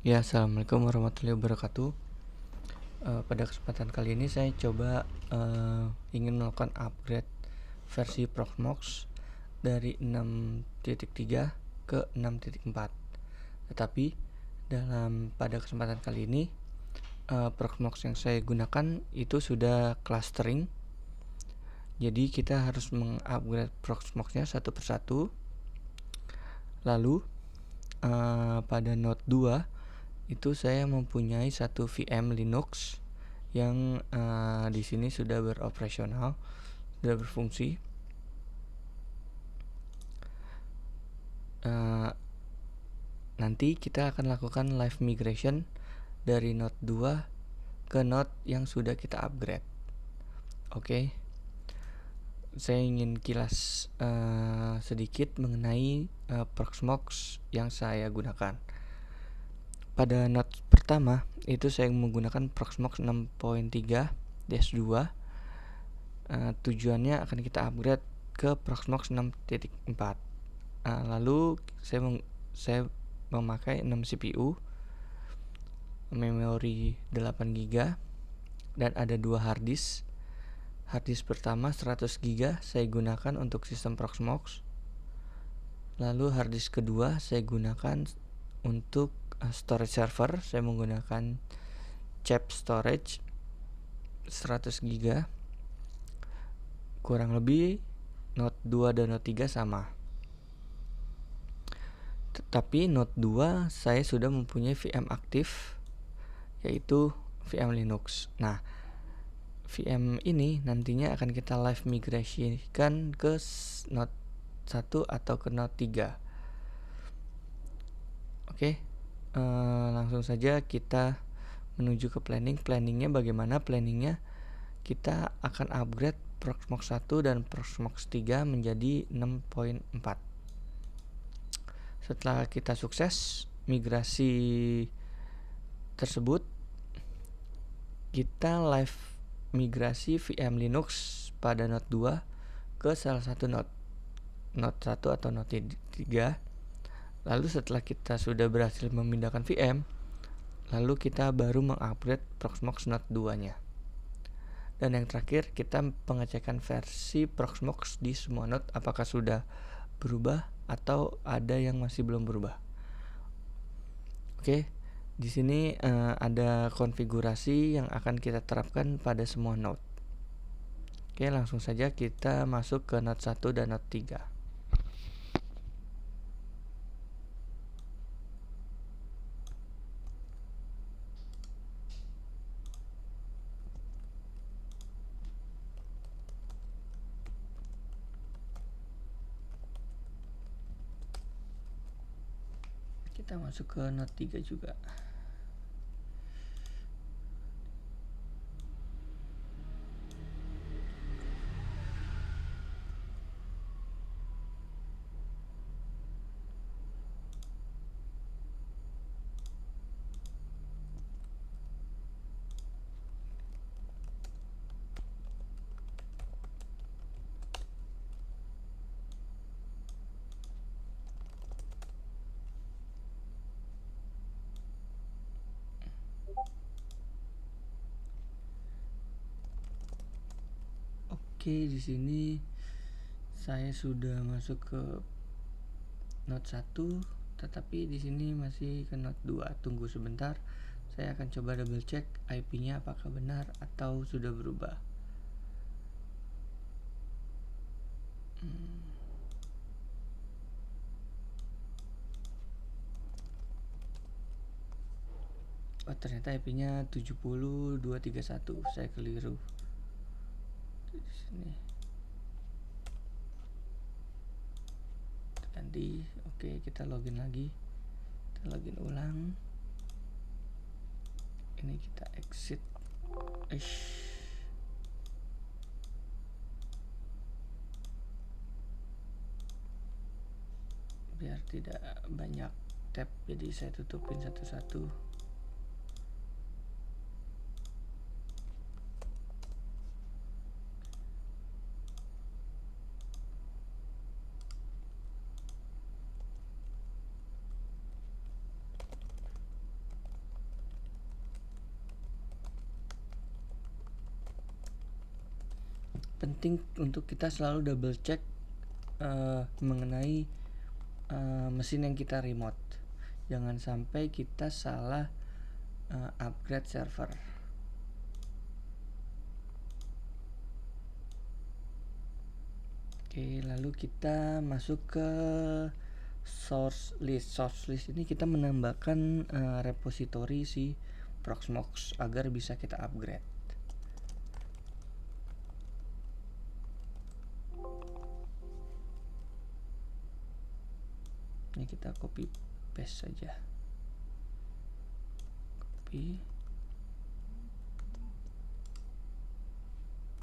Ya, assalamualaikum warahmatullahi wabarakatuh. Pada kesempatan kali ini saya coba ingin melakukan upgrade versi Proxmox dari 6.3 ke 6.4. Tetapi pada kesempatan kali ini Proxmox yang saya gunakan itu sudah clustering. Jadi kita harus mengupgrade Proxmox-nya satu persatu. Lalu pada Node 2 itu saya mempunyai satu VM Linux yang di sini sudah beroperasional, sudah berfungsi. Nanti kita akan lakukan live migration dari Node 2 ke Node yang sudah kita upgrade. Oke. Saya ingin kilas sedikit mengenai Proxmox yang saya gunakan. Pada Node pertama itu saya menggunakan Proxmox 6.3-2. Tujuannya akan kita upgrade ke Proxmox 6.4. Lalu saya memakai 6 CPU, memori 8 GB, dan ada 2 hard disk. Hard disk pertama 100 GB saya gunakan untuk sistem Proxmox. Lalu hard disk kedua saya gunakan untuk storage server. Saya menggunakan CHAP storage 100 GB. Kurang lebih Node 2 dan Node 3 sama. Tetapi Node 2 saya sudah mempunyai VM aktif, yaitu VM Linux. Nah, VM ini nantinya akan kita live migrasikan ke Node 1 atau ke Node 3. Oke, langsung saja kita menuju ke planning. Bagaimana planningnya? Kita akan upgrade Proxmox 1 dan Proxmox 3 menjadi 6.4. Setelah kita sukses migrasi tersebut, kita live migrasi VM Linux pada Node 2 ke salah satu Node 1 atau Node 3. Lalu setelah kita sudah berhasil memindahkan VM, lalu kita baru mengupgrade Proxmox Node 2-nya. Dan yang terakhir, kita pengecekan versi Proxmox di semua node apakah sudah berubah atau ada yang masih belum berubah. Oke, di sini ada konfigurasi yang akan kita terapkan pada semua node. Oke, langsung saja kita masuk ke Node 1 dan Node 3. Kita masuk ke Node 3 juga. Oke, di sini saya sudah masuk ke Node 1, tetapi di sini masih ke Node 2. Tunggu sebentar. Saya akan coba double check IP-nya apakah benar atau sudah berubah. Oh, ternyata IP-nya 70.231. Saya keliru. Di sini. Ganti. Oke, kita login lagi. Kita login ulang. Ini kita exit. Biar tidak banyak tab, jadi saya tutupin satu-satu. penting untuk kita selalu double check mengenai mesin yang kita remote. Jangan sampai kita salah upgrade server. Oke, lalu kita masuk ke source list. Source list ini kita menambahkan repository si Proxmox agar bisa kita upgrade. Ini kita copy paste saja. Copy.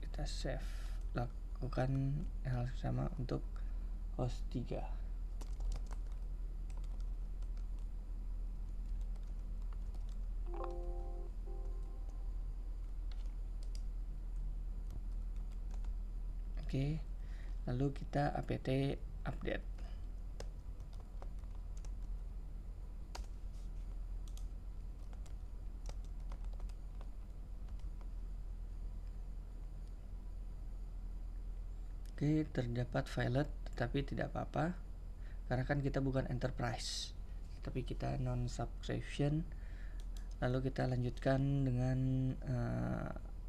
Kita save. Lakukan hal sama untuk host 3. Oke, lalu kita apt update. Oke, terdapat violet tetapi tidak apa-apa karena kan kita bukan enterprise, tapi kita non subscription. Lalu kita lanjutkan dengan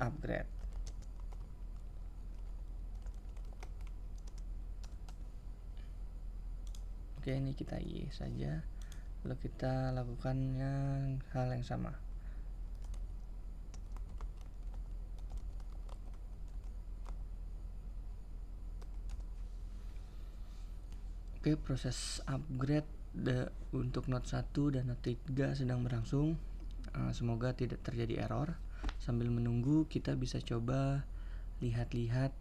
upgrade. Oke, ini kita Y saja. Lalu kita lakukannya hal yang sama. Oke, proses upgrade untuk Node 1 dan Node 3 sedang berlangsung. Semoga tidak terjadi error. Sambil menunggu kita bisa coba lihat-lihat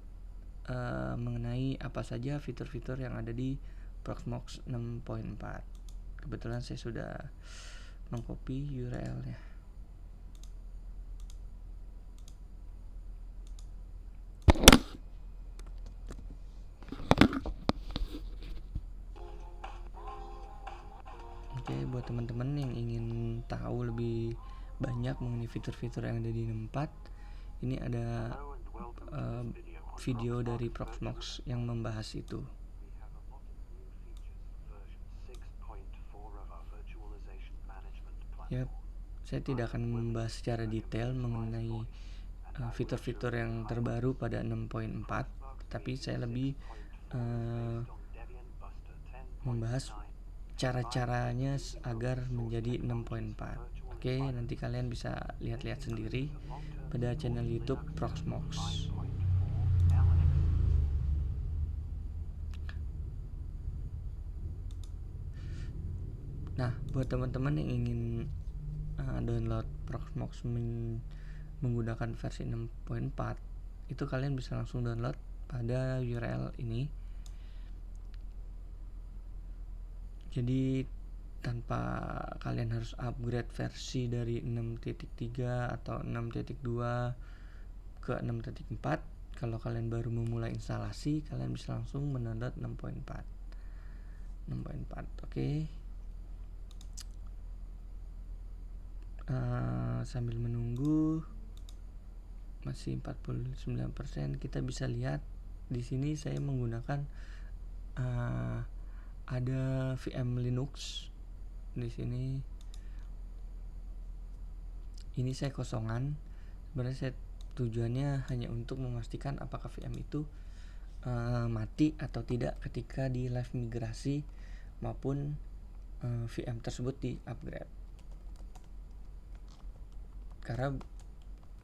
mengenai apa saja fitur-fitur yang ada di Proxmox 6.4. Kebetulan saya sudah mengcopy URL-nya. Oke, buat teman-teman yang ingin tahu lebih banyak mengenai fitur-fitur yang ada di 6.4, ini ada video dari Proxmox yang membahas itu. Ya, saya tidak akan membahas secara detail mengenai fitur-fitur yang terbaru pada 6.4, tapi saya lebih membahas cara-caranya agar menjadi 6.4. Oke, nanti kalian bisa lihat-lihat sendiri pada channel YouTube Proxmox. Nah, buat teman-teman yang ingin download Proxmox menggunakan versi 6.4, itu kalian bisa langsung download pada URL ini. Jadi tanpa kalian harus upgrade versi dari 6.3 atau 6.2 ke 6.4. Kalau kalian baru memulai instalasi, kalian bisa langsung mendownload 6.4. Oke. Sambil menunggu masih 49%, kita bisa lihat di sini saya menggunakan ada VM Linux di sini. Ini saya kosongan. Sebenarnya saya tujuannya hanya untuk memastikan apakah VM itu mati atau tidak ketika di live migrasi maupun VM tersebut di upgrade. Karena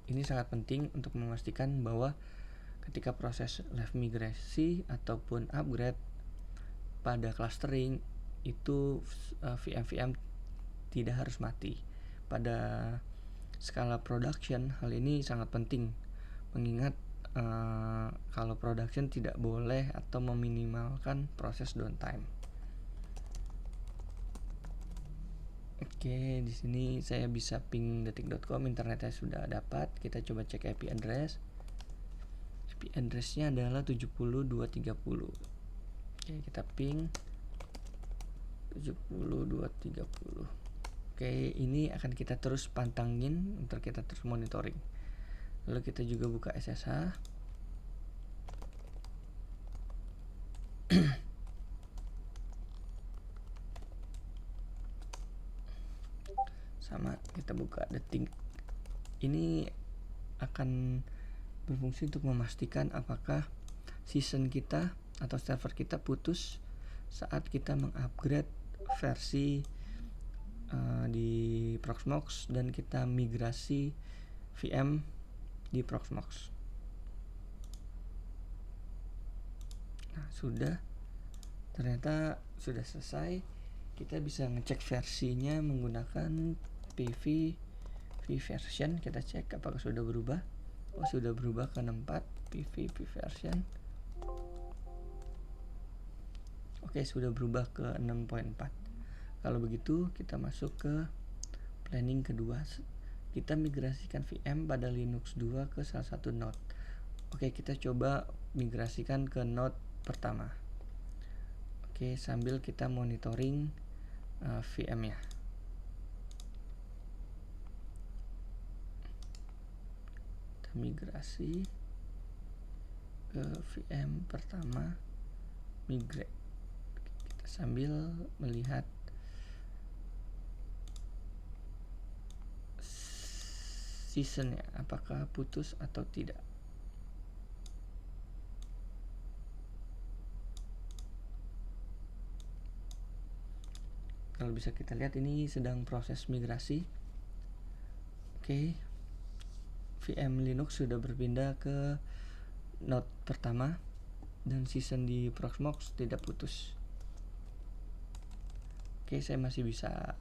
ini sangat penting untuk memastikan bahwa ketika proses live migrasi ataupun upgrade pada clustering itu VM tidak harus mati. Pada skala production hal ini sangat penting, mengingat kalau production tidak boleh atau meminimalkan proses downtime. Oke, di sini saya bisa ping detik.com, internetnya sudah dapat. Kita coba cek IP address. IP addressnya adalah 70230. Oke, kita ping 70230. Oke, ini akan kita terus pantangin untuk kita terus monitoring. Lalu kita juga buka SSH. sama, kita buka detik. Ini akan berfungsi untuk memastikan apakah season kita atau server kita putus saat kita mengupgrade versi di Proxmox dan kita migrasi VM di Proxmox. Nah, ternyata sudah selesai. Kita bisa ngecek versinya menggunakan PV version. Kita cek apakah sudah berubah. Oh, sudah berubah ke 64 PV version. Oke, sudah berubah ke 6.4. Kalau begitu kita masuk ke planning kedua. Kita migrasikan VM pada Linux 2 ke salah satu node. Oke, kita coba migrasikan ke node pertama. Oke, sambil kita monitoring VM-nya. Kita migrasi ke VM pertama, migrate. Kita sambil melihat seasonnya apakah putus atau tidak. Kalau bisa kita lihat ini sedang proses migrasi. Oke, VM Linux sudah berpindah ke node pertama dan season di Proxmox tidak putus. Oke, saya masih bisa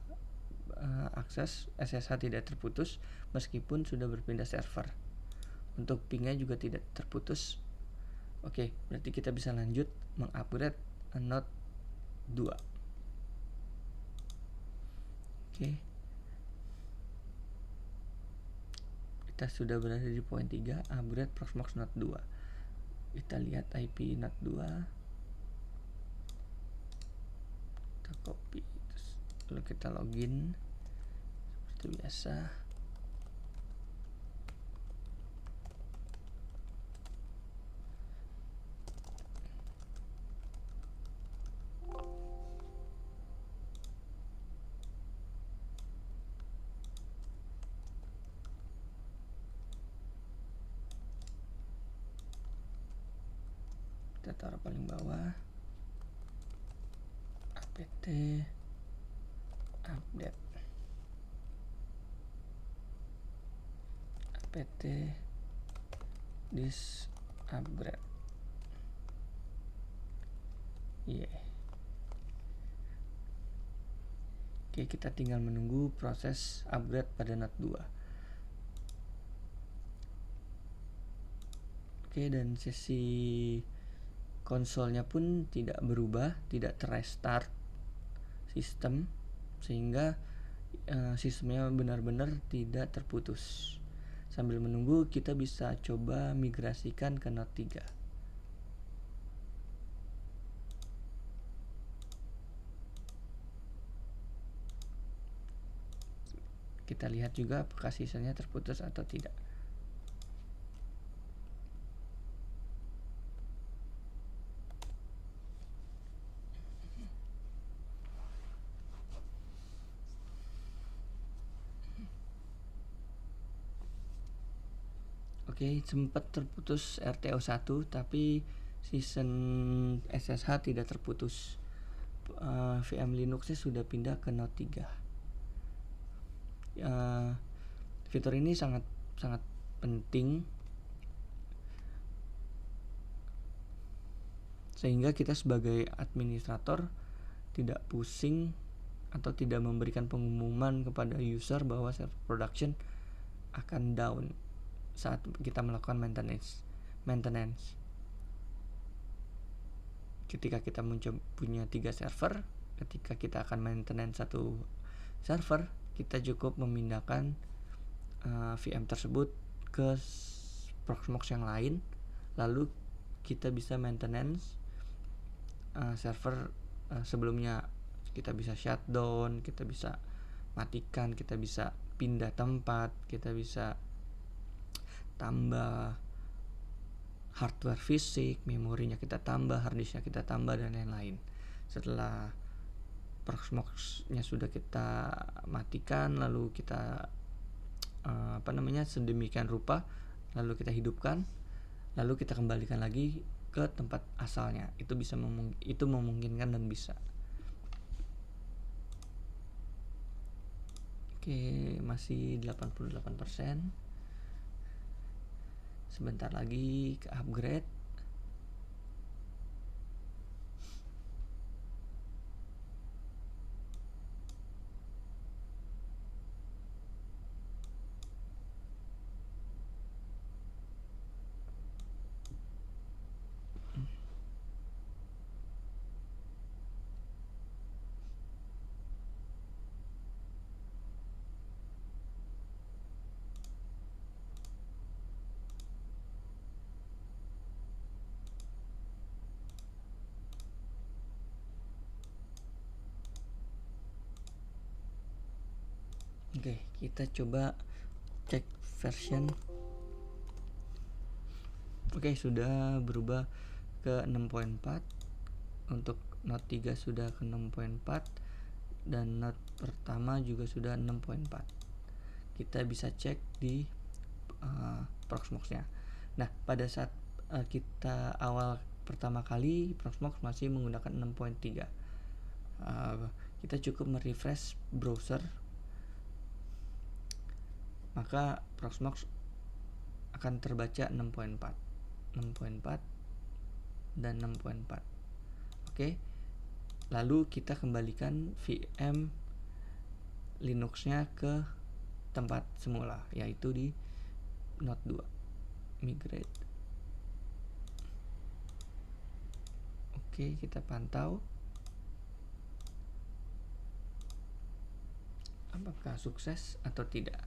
akses, SSH tidak terputus meskipun sudah berpindah server. Untuk pingnya juga tidak terputus. Oke, berarti kita bisa lanjut mengupgrade node 2. Oke, kita sudah berada di poin 3, upgrade Proxmox node 2. Kita lihat IP node 2. Kita copy, lalu kita login seperti biasa. Kita taruh paling bawah, apt update, apt this upgrade. Oke, kita tinggal menunggu proses upgrade pada node 2. Oke, dan sesi konsolnya pun tidak berubah, tidak terrestart sistem, sehingga sistemnya benar-benar tidak terputus. Sambil menunggu, kita bisa coba migrasikan ke node 3. Kita lihat juga apakah sistemnya terputus atau tidak. Oke, sempat terputus RTO1 tapi season SSH tidak terputus. VM Linuxnya sudah pindah ke node 3. Fitur ini sangat penting sehingga kita sebagai administrator tidak pusing atau tidak memberikan pengumuman kepada user bahwa server production akan down saat kita melakukan maintenance. Ketika kita punya 3 server, ketika kita akan maintenance satu server, kita cukup memindahkan VM tersebut ke Proxmox yang lain, lalu kita bisa maintenance server sebelumnya. Kita bisa shutdown, kita bisa matikan, kita bisa pindah tempat, kita bisa tambah hardware fisik, memorinya kita tambah, harddisknya kita tambah, dan lain-lain. Setelah Proxmox-nya sudah kita matikan, lalu kita sedemikian rupa, lalu kita hidupkan, lalu kita kembalikan lagi ke tempat asalnya. Itu memungkinkan dan bisa. Oke, masih 88%. Sebentar lagi ke upgrade. Oke, kita coba cek version. Oke, sudah berubah ke 6.4. Untuk Note 3 sudah ke 6.4 dan Note pertama juga sudah 6.4. Kita bisa cek di Proxmox-nya. Nah, pada saat kita awal pertama kali, Proxmox masih menggunakan 6.3. Kita cukup merefresh browser, maka Proxmox akan terbaca 6.4 dan 6.4. Oke. Lalu kita kembalikan VM Linux-nya ke tempat semula, yaitu di Note 2. Migrate. Oke, kita pantau apakah sukses atau tidak.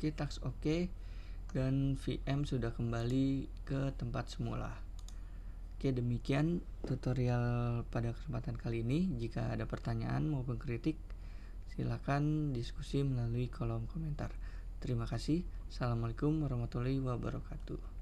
Oke, task oke, dan VM sudah kembali ke tempat semula. Oke, demikian tutorial pada kesempatan kali ini. Jika ada pertanyaan maupun kritik, silakan diskusi melalui kolom komentar. Terima kasih. Assalamualaikum warahmatullahi wabarakatuh.